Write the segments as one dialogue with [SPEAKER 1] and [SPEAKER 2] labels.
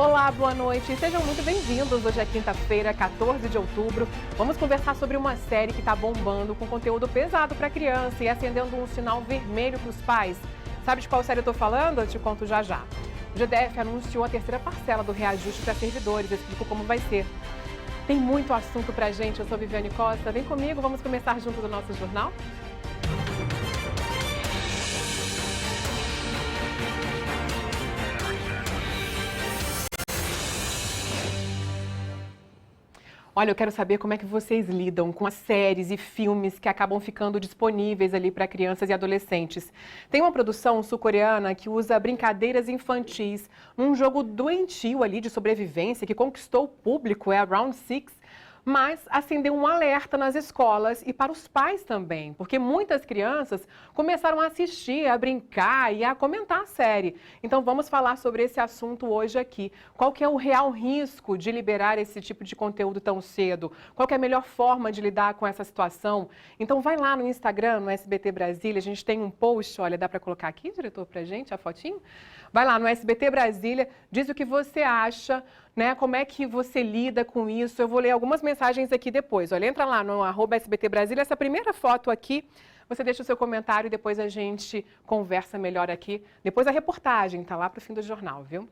[SPEAKER 1] Olá, boa noite. Sejam muito bem-vindos. Hoje é quinta-feira, 14 de outubro. Vamos conversar sobre uma série que está bombando com conteúdo pesado para criança e acendendo um sinal vermelho para os pais. Sabe de qual série eu estou falando? Eu te conto já já. O GDF anunciou a terceira parcela do reajuste para servidores. Eu explico como vai ser. Tem muito assunto para a gente. Eu sou Viviane Costa. Vem comigo, vamos começar junto do nosso jornal? Olha, eu quero saber como é que vocês lidam com as séries e filmes que acabam ficando disponíveis ali para crianças e adolescentes. Tem uma produção sul-coreana que usa brincadeiras infantis, um jogo doentio ali de sobrevivência que conquistou o público, é a Round Six, mas acendeu um alerta nas escolas e para os pais também, porque muitas crianças começaram a assistir, a brincar e a comentar a série. Então vamos falar sobre esse assunto hoje aqui. Qual que é o real risco de liberar esse tipo de conteúdo tão cedo? Qual que é a melhor forma de lidar com essa situação? Então vai lá no Instagram, no SBT Brasília, a gente tem um post, olha, dá para colocar aqui, diretor, pra gente, a fotinho? Vai lá no SBT Brasília, diz o que você acha, né? Como é que você lida com isso? Eu vou ler algumas mensagens aqui depois. Olha, entra lá no @SBT Brasília, essa primeira foto aqui, você deixa o seu comentário e depois a gente conversa melhor aqui. Depois a reportagem, tá lá pro fim do jornal, viu?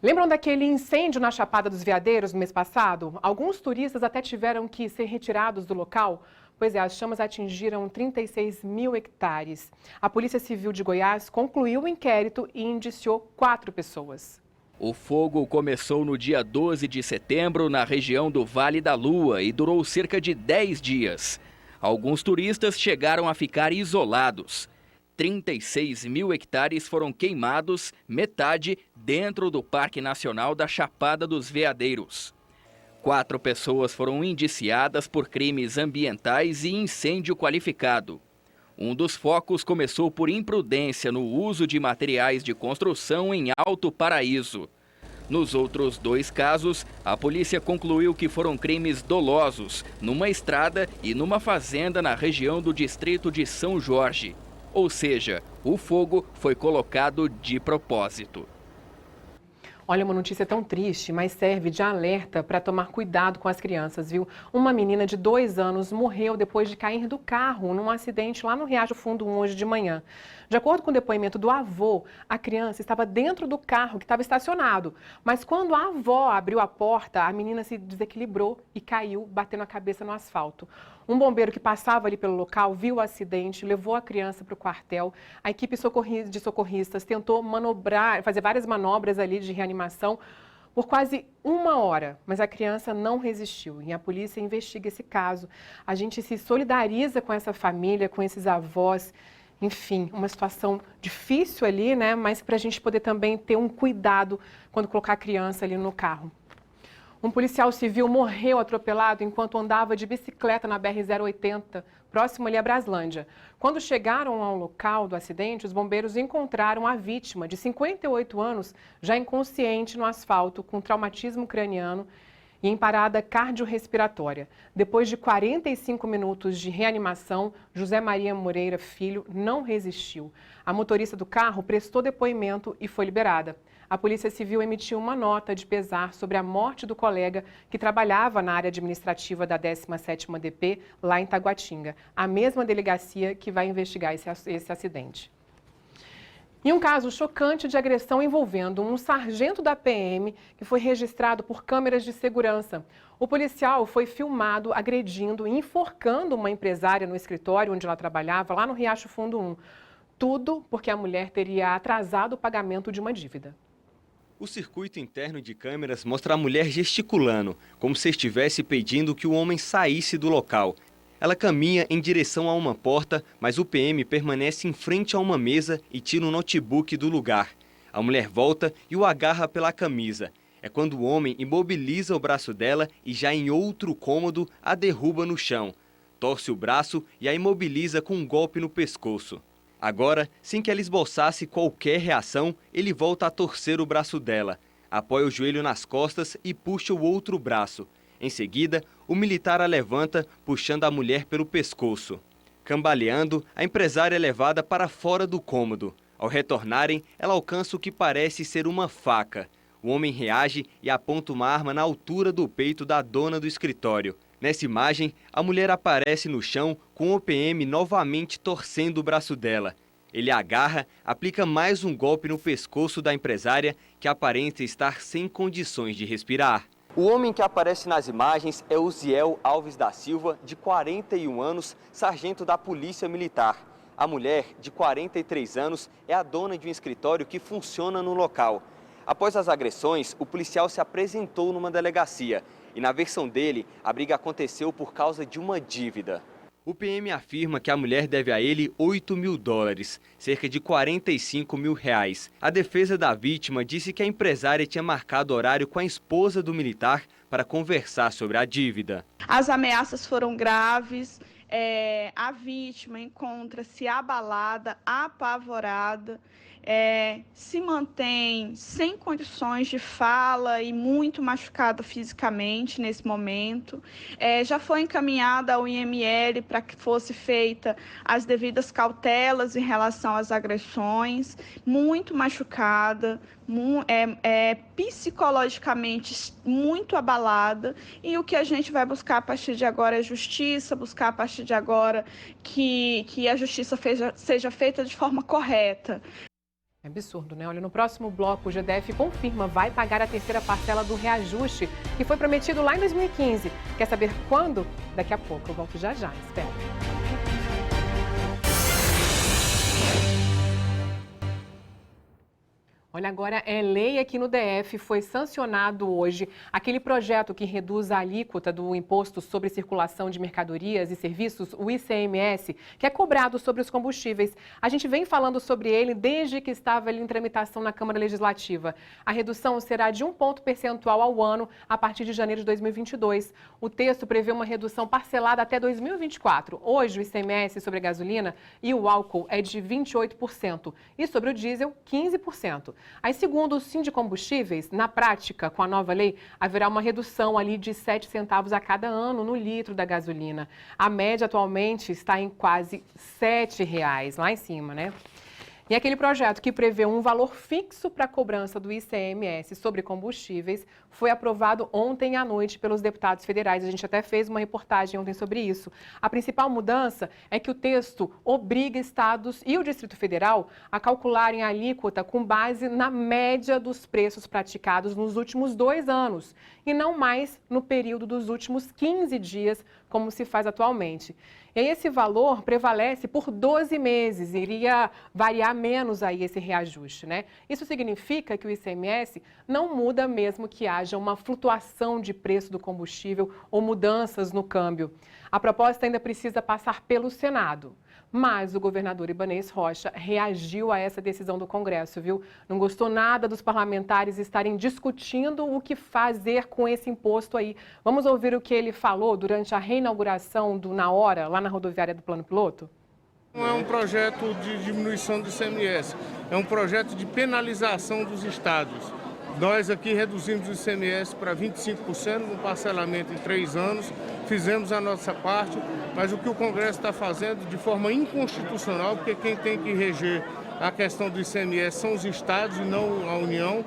[SPEAKER 1] Lembram daquele incêndio na Chapada dos Veadeiros no mês passado? Alguns turistas até tiveram que ser retirados do local. Pois é, as chamas atingiram 36 mil hectares. A Polícia Civil de Goiás concluiu o inquérito e indiciou 4 pessoas.
[SPEAKER 2] O fogo começou no dia 12 de setembro na região do Vale da Lua e durou cerca de 10 dias. Alguns turistas chegaram a ficar isolados. 36 mil hectares foram queimados, metade dentro do Parque Nacional da Chapada dos Veadeiros. 4 pessoas foram indiciadas por crimes ambientais e incêndio qualificado. Um dos focos começou por imprudência no uso de materiais de construção em Alto Paraíso. Nos outros 2 casos, a polícia concluiu que foram crimes dolosos, numa estrada e numa fazenda na região do distrito de São Jorge. Ou seja, o fogo foi colocado de propósito.
[SPEAKER 1] Olha, uma notícia tão triste, mas serve de alerta para tomar cuidado com as crianças, viu? Uma menina de 2 anos morreu depois de cair do carro num acidente lá no Riacho Fundo 1 hoje de manhã. De acordo com o depoimento do avô, a criança estava dentro do carro que estava estacionado. Mas quando a avó abriu a porta, a menina se desequilibrou e caiu, batendo a cabeça no asfalto. Um bombeiro que passava ali pelo local viu o acidente, levou a criança para o quartel. A equipe de socorristas tentou manobrar, fazer várias manobras ali de reanimação por quase 1 hora, mas a criança não resistiu e a polícia investiga esse caso. A gente se solidariza com essa família, com esses avós. Enfim, uma situação difícil ali, né? Mas para a gente poder também ter um cuidado quando colocar a criança ali no carro. Um policial civil morreu atropelado enquanto andava de bicicleta na BR-080, próximo ali a Braslândia. Quando chegaram ao local do acidente, os bombeiros encontraram a vítima, de 58 anos, já inconsciente no asfalto, com traumatismo craniano e em parada cardiorrespiratória. Depois de 45 minutos de reanimação, José Maria Moreira Filho não resistiu. A motorista do carro prestou depoimento e foi liberada. A Polícia Civil emitiu uma nota de pesar sobre a morte do colega que trabalhava na área administrativa da 17ª DP, lá em Taguatinga, a mesma delegacia que vai investigar esse acidente. E um caso chocante de agressão envolvendo um sargento da PM que foi registrado por câmeras de segurança. O policial foi filmado agredindo e enforcando uma empresária no escritório onde ela trabalhava, lá no Riacho Fundo 1. Tudo porque a mulher teria atrasado o pagamento de uma dívida.
[SPEAKER 3] O circuito interno de câmeras mostra a mulher gesticulando, como se estivesse pedindo que o homem saísse do local. Ela caminha em direção a uma porta, mas o PM permanece em frente a uma mesa e tira um notebook do lugar. A mulher volta e o agarra pela camisa. É quando o homem imobiliza o braço dela e já em outro cômodo a derruba no chão. Torce o braço e a imobiliza com um golpe no pescoço. Agora, sem que ela esboçasse qualquer reação, ele volta a torcer o braço dela. Apoia o joelho nas costas e puxa o outro braço. Em seguida, o militar a levanta, puxando a mulher pelo pescoço. Cambaleando, a empresária é levada para fora do cômodo. Ao retornarem, ela alcança o que parece ser uma faca. O homem reage e aponta uma arma na altura do peito da dona do escritório. Nessa imagem, a mulher aparece no chão com o PM novamente torcendo o braço dela. Ele a agarra, aplica mais um golpe no pescoço da empresária, que aparenta estar sem condições de respirar. O homem que aparece nas imagens é Uziel Alves da Silva, de 41 anos, sargento da Polícia Militar. A mulher, de 43 anos, é a dona de um escritório que funciona no local. Após as agressões, o policial se apresentou numa delegacia e, na versão dele, a briga aconteceu por causa de uma dívida. O PM afirma que a mulher deve a ele $8 mil, cerca de R$45 mil. A defesa da vítima disse que a empresária tinha marcado horário com a esposa do militar para conversar sobre a dívida.
[SPEAKER 4] As ameaças foram graves, a vítima encontra-se abalada, apavorada, se mantém sem condições de fala e muito machucada fisicamente nesse momento. Já foi encaminhada ao IML para que fosse feita as devidas cautelas em relação às agressões, muito machucada, psicologicamente muito abalada, e o que a gente vai buscar a partir de agora é justiça, buscar a partir de agora que a justiça seja feita de forma correta.
[SPEAKER 1] É absurdo, né? Olha, no próximo bloco, o GDF confirma vai pagar a terceira parcela do reajuste que foi prometido lá em 2015. Quer saber quando? Daqui a pouco. Eu volto já. Espera. Olha, agora é lei aqui no DF, foi sancionado hoje aquele projeto que reduz a alíquota do Imposto sobre Circulação de Mercadorias e Serviços, o ICMS, que é cobrado sobre os combustíveis. A gente vem falando sobre ele desde que estava ali em tramitação na Câmara Legislativa. A redução será de 1 ponto percentual ao ano a partir de janeiro de 2022. O texto prevê uma redução parcelada até 2024. Hoje, o ICMS sobre a gasolina e o álcool é de 28% e sobre o diesel, 15%. Aí, segundo o Sindicombustíveis, na prática, com a nova lei, haverá uma redução ali de 7 centavos a cada ano no litro da gasolina. A média atualmente está em quase R$7, lá em cima, né? E aquele projeto que prevê um valor fixo para a cobrança do ICMS sobre combustíveis foi aprovado ontem à noite pelos deputados federais. A gente até fez uma reportagem ontem sobre isso. A principal mudança é que o texto obriga estados e o Distrito Federal a calcularem a alíquota com base na média dos preços praticados nos últimos 2 anos e não mais no período dos últimos 15 dias, como se faz atualmente. E aí esse valor prevalece por 12 meses, iria variar menos aí esse reajuste, né? Isso significa que o ICMS não muda mesmo que haja uma flutuação de preço do combustível ou mudanças no câmbio. A proposta ainda precisa passar pelo Senado. Mas o governador Ibanez Rocha reagiu a essa decisão do Congresso, viu? Não gostou nada dos parlamentares estarem discutindo o que fazer com esse imposto aí. Vamos ouvir o que ele falou durante a reinauguração do Na Hora, lá na rodoviária do Plano Piloto?
[SPEAKER 5] Não é um projeto de diminuição do ICMS, é um projeto de penalização dos estados. Nós aqui reduzimos o ICMS para 25%, no parcelamento em 3 anos, fizemos a nossa parte, mas o que o Congresso está fazendo de forma inconstitucional, porque quem tem que reger a questão do ICMS são os estados e não a União.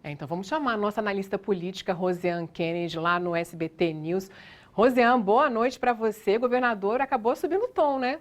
[SPEAKER 1] Então vamos chamar a nossa analista política, Rosiane Kennedy, lá no SBT News. Rosiane, boa noite para você. O governador acabou subindo o tom, né?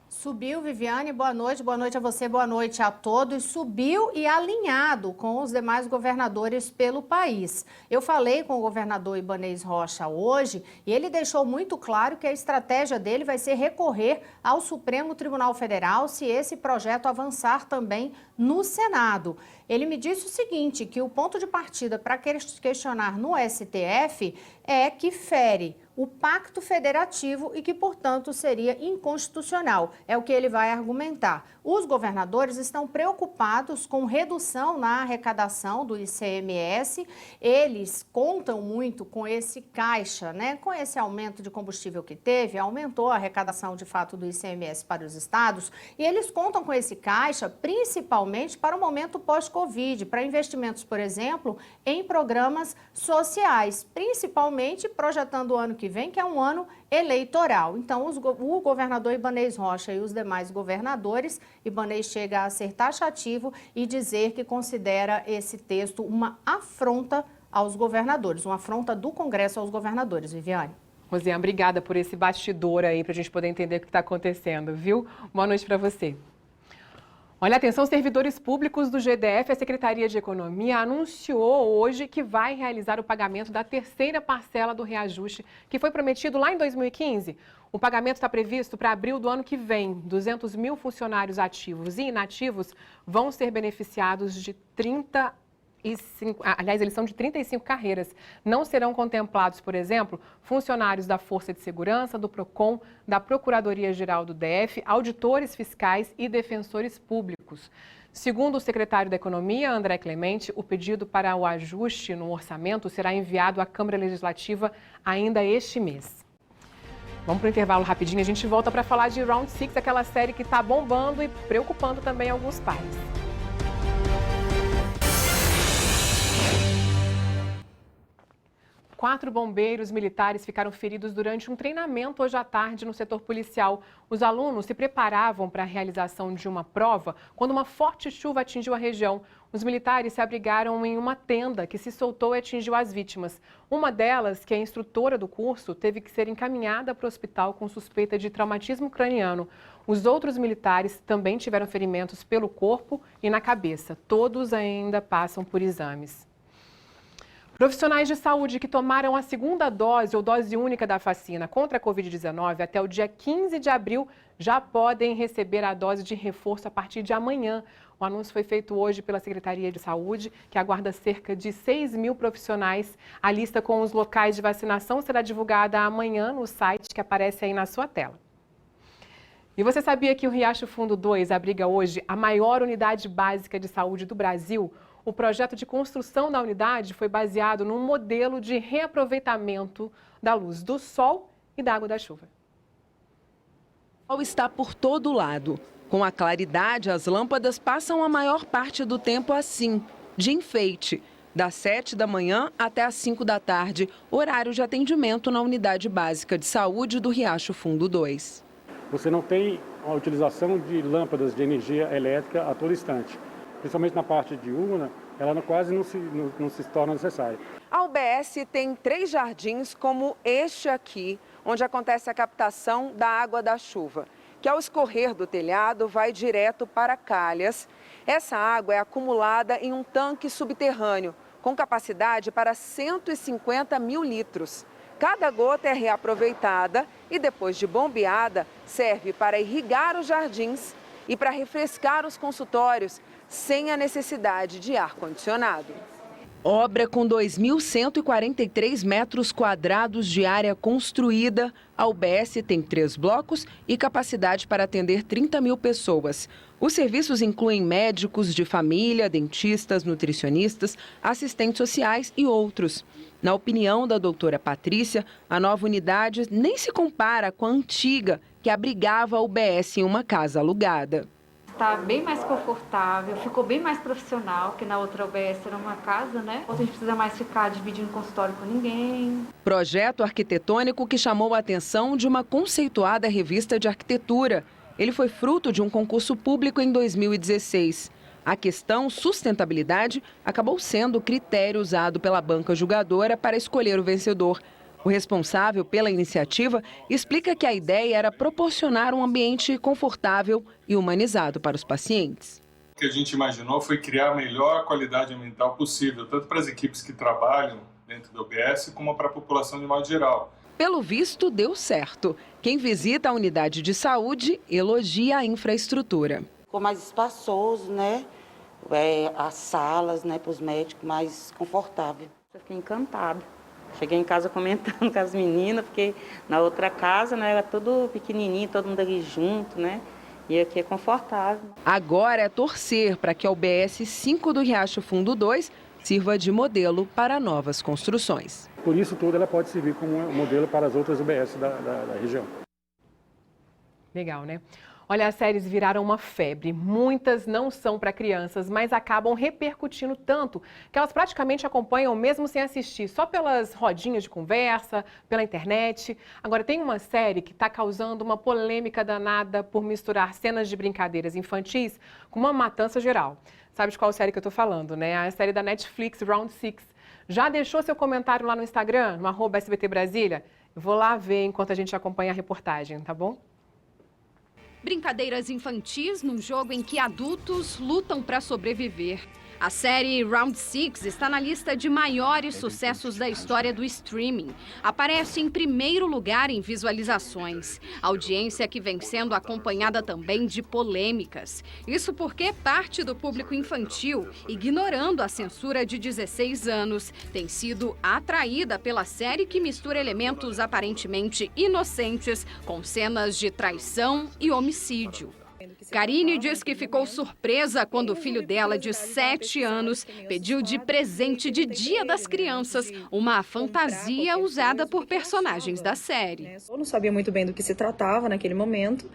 [SPEAKER 6] Subiu, Viviane, boa noite a você, boa noite a todos. Subiu e alinhado com os demais governadores pelo país. Eu falei com o governador Ibanez Rocha hoje e ele deixou muito claro que a estratégia dele vai ser recorrer ao Supremo Tribunal Federal se esse projeto avançar também no Senado. Ele me disse o seguinte, que o ponto de partida para questionar no STF é que fere o pacto federativo e que, portanto, seria inconstitucional. É o que ele vai argumentar. Os governadores estão preocupados com redução na arrecadação do ICMS. Eles contam muito com esse caixa, né? Com esse aumento de combustível que teve, aumentou a arrecadação, de fato, do ICMS para os estados. E eles contam com esse caixa, principalmente para o momento pós-Covid, para investimentos, por exemplo, em programas sociais, principalmente projetando o ano que que vem, que é um ano eleitoral. Então, o governador Ibanez Rocha e os demais governadores, Ibanez chega a ser taxativo e dizer que considera esse texto uma afronta aos governadores, uma afronta do Congresso aos governadores. Viviane.
[SPEAKER 1] Rosiane, obrigada por esse bastidor aí, para a gente poder entender o que está acontecendo, viu? Boa noite para você. Olha, atenção, servidores públicos do GDF, a Secretaria de Economia anunciou hoje que vai realizar o pagamento da terceira parcela do reajuste que foi prometido lá em 2015. O pagamento está previsto para abril do ano que vem. 200 mil funcionários ativos e inativos vão ser beneficiados de 35 carreiras. Não serão contemplados, por exemplo, funcionários da Força de Segurança, do PROCON, da Procuradoria-Geral do DF, auditores fiscais e defensores públicos. Segundo o secretário da Economia, André Clemente, o pedido para o ajuste no orçamento será enviado à Câmara Legislativa ainda este mês. Vamos para o intervalo rapidinho, a gente volta para falar de Round 6, aquela série que está bombando e preocupando também alguns pais. Quatro bombeiros militares ficaram feridos durante um treinamento hoje à tarde no setor policial. Os alunos se preparavam para a realização de uma prova quando uma forte chuva atingiu a região. Os militares se abrigaram em uma tenda que se soltou e atingiu as vítimas. Uma delas, que é instrutora do curso, teve que ser encaminhada para o hospital com suspeita de traumatismo craniano. Os outros militares também tiveram ferimentos pelo corpo e na cabeça. Todos ainda passam por exames. Profissionais de saúde que tomaram a segunda dose ou dose única da vacina contra a Covid-19 até o dia 15 de abril já podem receber a dose de reforço a partir de amanhã. O anúncio foi feito hoje pela Secretaria de Saúde, que aguarda cerca de 6 mil profissionais. A lista com os locais de vacinação será divulgada amanhã no site que aparece aí na sua tela. E você sabia que o Riacho Fundo 2 abriga hoje a maior unidade básica de saúde do Brasil? O projeto de construção da unidade foi baseado num modelo de reaproveitamento da luz do sol e da água da chuva.
[SPEAKER 7] O sol está por todo lado. Com a claridade, as lâmpadas passam a maior parte do tempo assim, de enfeite, das 7 da manhã até as 5 da tarde, horário de atendimento na unidade básica de saúde do Riacho Fundo 2.
[SPEAKER 8] Você não tem a utilização de lâmpadas de energia elétrica a todo instante. Principalmente na parte diurna, ela quase não se torna necessária.
[SPEAKER 7] A UBS tem 3 jardins como este aqui, onde acontece a captação da água da chuva, que ao escorrer do telhado vai direto para calhas. Essa água é acumulada em um tanque subterrâneo, com capacidade para 150 mil litros. Cada gota é reaproveitada e, depois de bombeada, serve para irrigar os jardins e para refrescar os consultórios, sem a necessidade de ar-condicionado. Obra com 2.143 metros quadrados de área construída, a UBS tem 3 blocos e capacidade para atender 30 mil pessoas. Os serviços incluem médicos de família, dentistas, nutricionistas, assistentes sociais e outros. Na opinião da doutora Patrícia, a nova unidade nem se compara com a antiga, que abrigava a UBS em uma casa alugada.
[SPEAKER 9] Está bem mais confortável, ficou bem mais profissional, que na outra UBS era uma casa, né? A gente precisa mais ficar dividindo consultório com ninguém.
[SPEAKER 7] Projeto arquitetônico que chamou a atenção de uma conceituada revista de arquitetura. Ele foi fruto de um concurso público em 2016. A questão sustentabilidade acabou sendo o critério usado pela banca julgadora para escolher o vencedor. O responsável pela iniciativa explica que a ideia era proporcionar um ambiente confortável e humanizado para os pacientes.
[SPEAKER 10] O que a gente imaginou foi criar a melhor qualidade ambiental possível, tanto para as equipes que trabalham dentro do UBS, como para a população de modo geral.
[SPEAKER 7] Pelo visto, deu certo. Quem visita a unidade de saúde elogia a infraestrutura.
[SPEAKER 11] Ficou mais espaçoso, né? As salas, né, para os médicos, mais confortável.
[SPEAKER 9] Eu fiquei encantada. Cheguei em casa comentando com as meninas, porque na outra casa, né, era tudo pequenininho, todo mundo ali junto, né? E aqui é confortável.
[SPEAKER 7] Agora é torcer para que a UBS 5 do Riacho Fundo 2 sirva de modelo para novas construções.
[SPEAKER 8] Por isso tudo ela pode servir como modelo para as outras UBS da região.
[SPEAKER 1] Legal, né? Olha, as séries viraram uma febre. Muitas não são para crianças, mas acabam repercutindo tanto que elas praticamente acompanham mesmo sem assistir, só pelas rodinhas de conversa, pela internet. Agora, tem uma série que está causando uma polêmica danada por misturar cenas de brincadeiras infantis com uma matança geral. Sabe de qual série que eu estou falando, né? A série da Netflix, Round 6. Já deixou seu comentário lá no Instagram, no @SBT Brasília? Eu vou lá ver enquanto a gente acompanha a reportagem, tá bom?
[SPEAKER 12] Brincadeiras infantis num jogo em que adultos lutam para sobreviver. A série Round 6 está na lista de maiores sucessos da história do streaming. Aparece em primeiro lugar em visualizações. Audiência que vem sendo acompanhada também de polêmicas. Isso porque parte do público infantil, ignorando a censura de 16 anos, tem sido atraída pela série que mistura elementos aparentemente inocentes com cenas de traição e homicídio. Karine diz que ficou surpresa quando o filho dela, de 7 anos, pediu de presente de Dia das Crianças uma fantasia usada por personagens da série.
[SPEAKER 13] Eu não sabia muito bem do que se tratava naquele momento.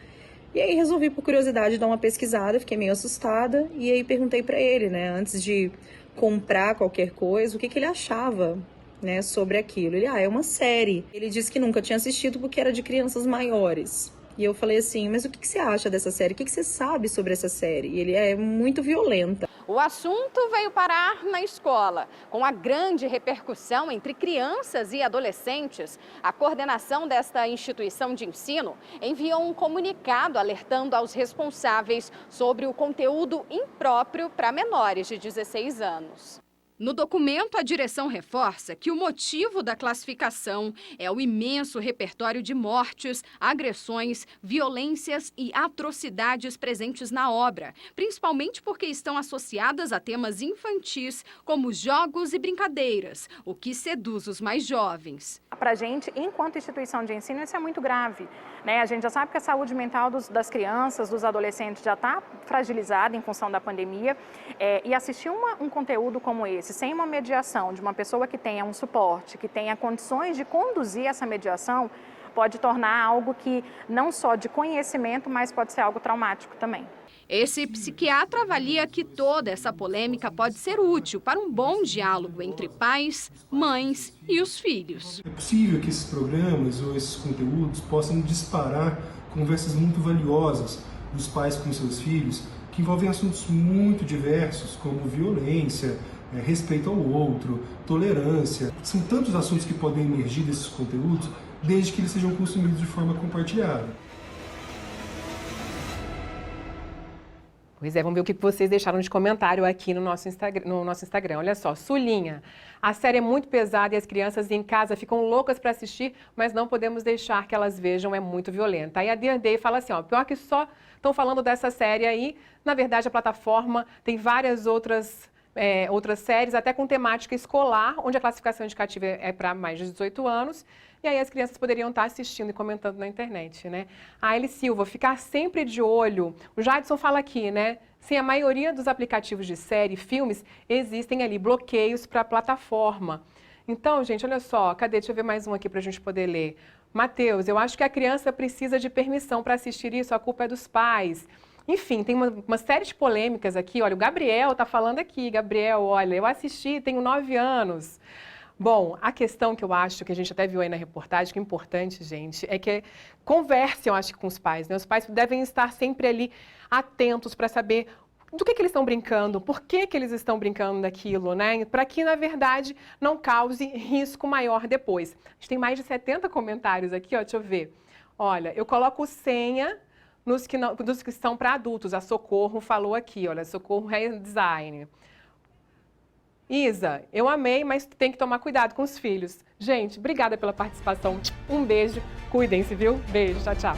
[SPEAKER 13] E aí resolvi, por curiosidade, dar uma pesquisada, fiquei meio assustada. E aí perguntei para ele, né, antes de comprar qualquer coisa, o que ele achava, né, sobre aquilo. Ele, é uma série. Ele disse que nunca tinha assistido porque era de crianças maiores. E eu falei assim, mas o que você acha dessa série? O que você sabe sobre essa série? E ele é muito violenta.
[SPEAKER 12] O assunto veio parar na escola. Com a grande repercussão entre crianças e adolescentes, a coordenação desta instituição de ensino enviou um comunicado alertando aos responsáveis sobre o conteúdo impróprio para menores de 16 anos. No documento, a direção reforça que o motivo da classificação é o imenso repertório de mortes, agressões, violências e atrocidades presentes na obra, principalmente porque estão associadas a temas infantis, como jogos e brincadeiras, o que seduz os mais jovens.
[SPEAKER 14] Para a gente, enquanto instituição de ensino, isso é muito grave, né? A gente já sabe que a saúde mental das crianças, dos adolescentes já está fragilizada em função da pandemia, e assistir um conteúdo como esse, sem uma mediação de uma pessoa que tenha um suporte, que tenha condições de conduzir essa mediação, pode tornar algo que não só de conhecimento, mas pode ser algo traumático também.
[SPEAKER 12] Esse psiquiatra avalia que toda essa polêmica pode ser útil para um bom diálogo entre pais, mães e os filhos.
[SPEAKER 15] É possível que esses programas ou esses conteúdos possam disparar conversas muito valiosas dos pais com seus filhos, que envolvem assuntos muito diversos, como violência, respeito ao outro, tolerância. São tantos assuntos que podem emergir desses conteúdos, desde que eles sejam consumidos de forma compartilhada.
[SPEAKER 1] Pois é, vamos ver o que vocês deixaram de comentário aqui no nosso Instagram. Olha só, Sulinha, a série é muito pesada e as crianças em casa ficam loucas para assistir, mas não podemos deixar que elas vejam, é muito violenta. Aí a Dear Day fala assim, pior que só estão falando dessa série aí, na verdade a plataforma tem várias outras séries, até com temática escolar, onde a classificação indicativa é para mais de 18 anos, e aí as crianças poderiam estar assistindo e comentando na internet, né? A Eli Silva, ficar sempre de olho. O Jadson fala aqui, né? Sim, a maioria dos aplicativos de série e filmes existem ali bloqueios para a plataforma. Então, gente, olha só, cadê? Deixa eu ver mais um aqui para a gente poder ler. Matheus, eu acho que a criança precisa de permissão para assistir isso, a culpa é dos pais. Enfim, tem uma série de polêmicas aqui. Olha, o Gabriel está falando aqui. Gabriel, olha, eu assisti, tenho 9 anos. Bom, a questão que eu acho, que a gente até viu aí na reportagem, que é importante, gente, é que converse, eu acho, com os pais, né? Os pais devem estar sempre ali atentos para saber do que eles estão brincando, por que eles estão brincando daquilo, né? Para que, na verdade, não cause risco maior depois. A gente tem mais de 70 comentários aqui, ó, deixa eu ver. Olha, eu coloco senha dos que são para adultos. A Socorro falou aqui, olha, Socorro Hair Design. Isa, eu amei, mas tem que tomar cuidado com os filhos. Gente, obrigada pela participação. Um beijo, cuidem-se, viu? Beijo, tchau, tchau.